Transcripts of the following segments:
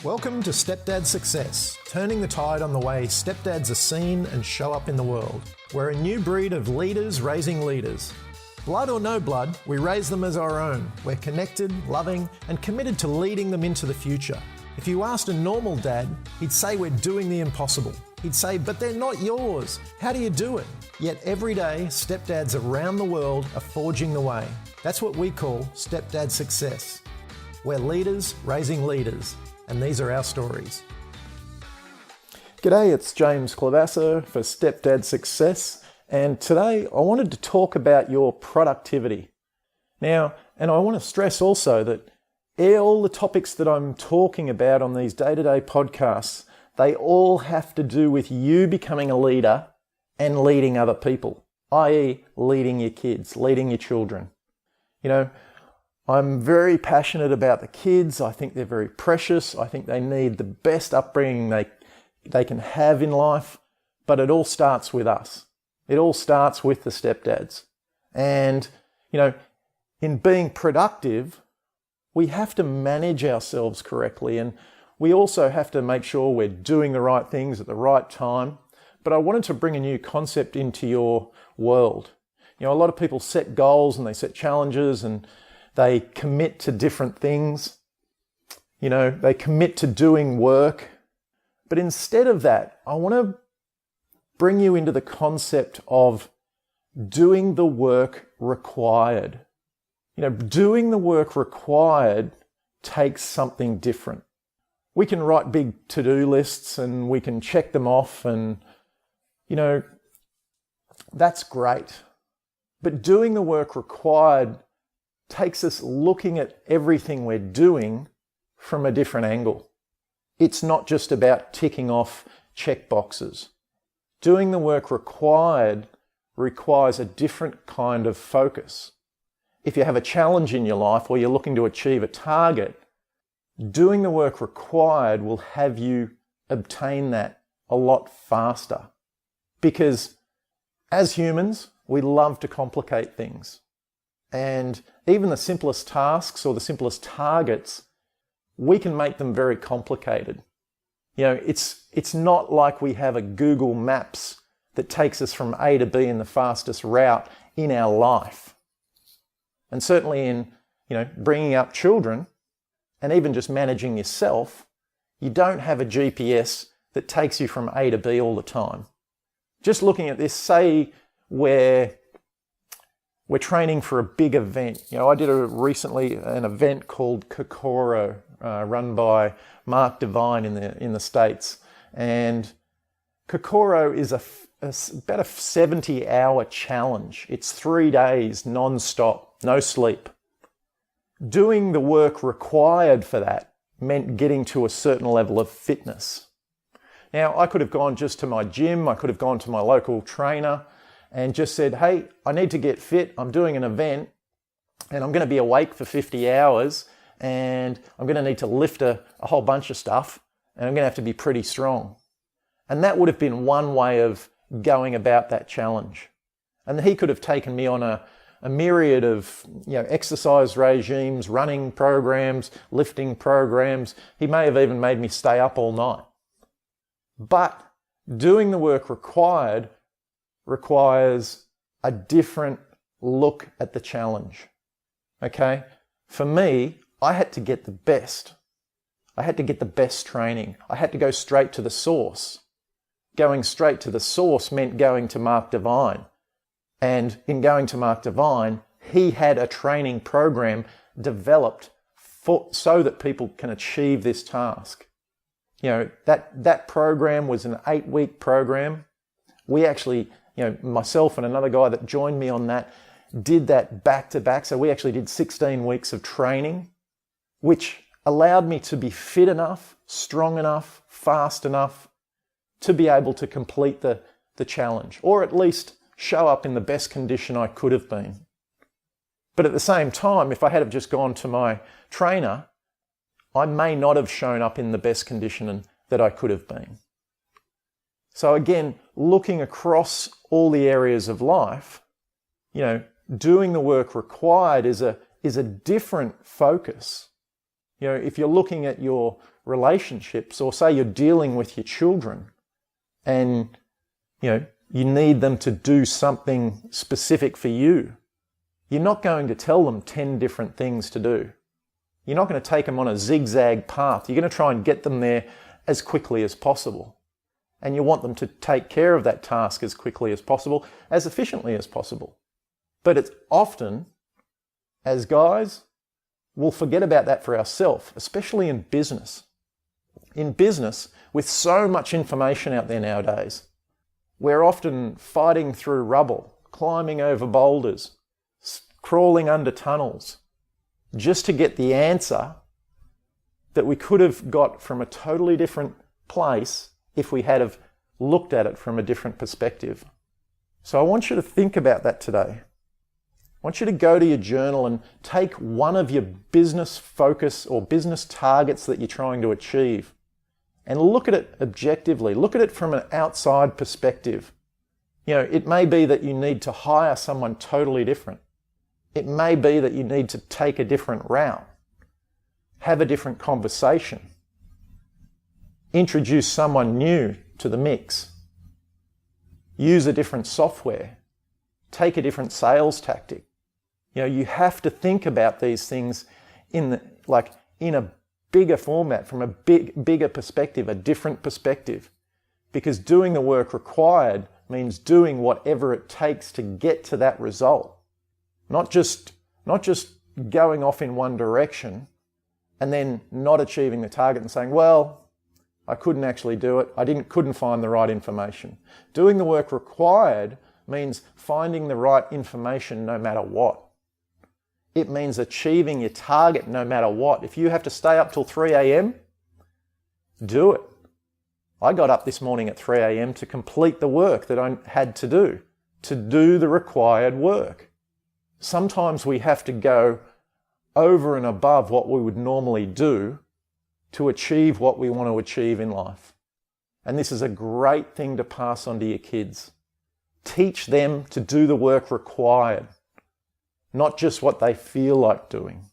Welcome to Stepdad Success, turning the tide on the way stepdads are seen and show up in the world. We're a new breed of leaders raising leaders. Blood or no blood, we raise them as our own. We're connected, loving, and committed to leading them into the future. If you asked a normal dad, he'd say we're doing the impossible. He'd say, but they're not yours. How do you do it? Yet every day, stepdads around the world are forging the way. That's what we call Stepdad Success. We're leaders raising leaders. And these are our stories. G'day, it's James Clavassa for Stepdad Success, and today I wanted to talk about your productivity. Now, and I want to stress also that all the topics that I'm talking about on these day-to-day podcasts, they all have to do with you becoming a leader and leading other people, i.e. leading your kids, leading your children. You know, I'm very passionate about the kids. I think they're very precious. I think they need the best upbringing they can have in life. But it all starts with us. It all starts with the stepdads. And, you know, in being productive, we have to manage ourselves correctly. And we also have to make sure we're doing the right things at the right time. But I wanted to bring a new concept into your world. You know, a lot of people set goals and they set challenges and they commit to different things. You know, they commit to doing work. But instead of that, I want to bring you into the concept of doing the work required. You know, doing the work required takes something different. We can write big to-do lists and we can check them off and, you know, that's great. But doing the work required takes us looking at everything we're doing from a different angle. It's not just about ticking off check boxes. Doing the work required requires a different kind of focus. If you have a challenge in your life or you're looking to achieve a target, doing the work required will have you obtain that a lot faster. Because as humans, we love to complicate things. And even the simplest tasks or the simplest targets, we can make them very complicated. You know, it's not like we have a Google Maps that takes us from A to B in the fastest route in our life. And certainly in, you know, bringing up children and even just managing yourself, you don't have a GPS that takes you from A to B all the time. Just looking at this, say we're training for a big event. You know, I did recently an event called Kokoro, run by Mark Devine in the States. And Kokoro is about a 70-hour challenge. It's 3 days non-stop, no sleep. Doing the work required for that meant getting to a certain level of fitness. Now, I could have gone just to my gym. I could have gone to my local trainer and just said, hey, I need to get fit. I'm doing an event and I'm going to be awake for 50 hours and I'm going to need to lift a whole bunch of stuff and I'm going to have to be pretty strong. And that would have been one way of going about that challenge. And he could have taken me on a myriad of, you know, exercise regimes, running programs, lifting programs. He may have even made me stay up all night. But doing the work required requires a different look at the challenge. Okay? For me, I had to get the best. I had to get the best training. I had to go straight to the source. Going straight to the source meant going to Mark Devine. And in going to Mark Devine, he had a training program developed so that people can achieve this task. You know, that program was an 8-week program. We actually, you know, myself and another guy that joined me on that did that back to back. So we actually did 16 weeks of training, which allowed me to be fit enough, strong enough, fast enough to be able to complete the challenge, or at least show up in the best condition I could have been. But at the same time, if I had have just gone to my trainer, I may not have shown up in the best condition that I could have been. So again, looking across all the areas of life, you know, doing the work required is a different focus. You know, if you're looking at your relationships, or say you're dealing with your children and you need them to do something specific for you, you're not going to tell them 10 different things to do. You're not going to take them on a zigzag path. You're going to try and get them there as quickly as possible. And you want them to take care of that task as quickly as possible, as efficiently as possible. But it's often, as guys, we'll forget about that for ourselves, especially in business. In business, with so much information out there nowadays, we're often fighting through rubble, climbing over boulders, crawling under tunnels, just to get the answer that we could have got from a totally different place if we had have looked at it from a different perspective. So I want you to think about that today. I want you to go to your journal and take one of your business focus or business targets that you're trying to achieve and look at it objectively. Look at it from an outside perspective. It may be that you need to hire someone totally different. It may be that you need to take a different route, have a different conversation, introduce someone new to the mix, use a different software, take a different sales tactic. You have to think about these things in a bigger format, from a bigger perspective, a different perspective. Because doing the work required means doing whatever it takes to get to that result. Not just going off in one direction and then not achieving the target and saying, well, I couldn't actually do it. I couldn't find the right information. Doing the work required means finding the right information no matter what. It means achieving your target no matter what. If you have to stay up till 3 a.m., do it. I got up this morning at 3 a.m. to complete the work that I had to do the required work. Sometimes we have to go over and above what we would normally do to achieve what we want to achieve in life. And this is a great thing to pass on to your kids. Teach them to do the work required, not just what they feel like doing.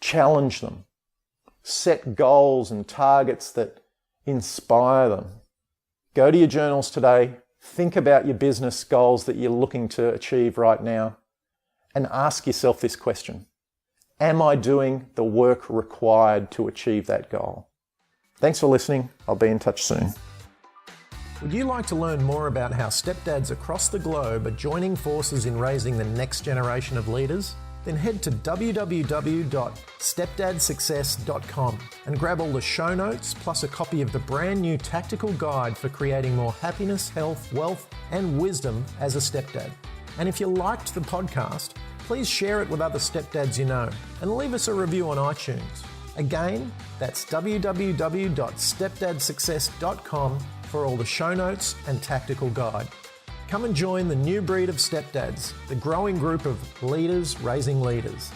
Challenge them. Set goals and targets that inspire them. Go to your journals today. Think about your business goals that you're looking to achieve right now and ask yourself this question. Am I doing the work required to achieve that goal? Thanks for listening. I'll be in touch soon. Would you like to learn more about how stepdads across the globe are joining forces in raising the next generation of leaders? Then head to www.stepdadsuccess.com and grab all the show notes plus a copy of the brand new tactical guide for creating more happiness, health, wealth, and wisdom as a stepdad. And if you liked the podcast, please share it with other stepdads you know and leave us a review on iTunes. Again, that's www.stepdadsuccess.com for all the show notes and tactical guide. Come and join the new breed of stepdads, the growing group of leaders raising leaders.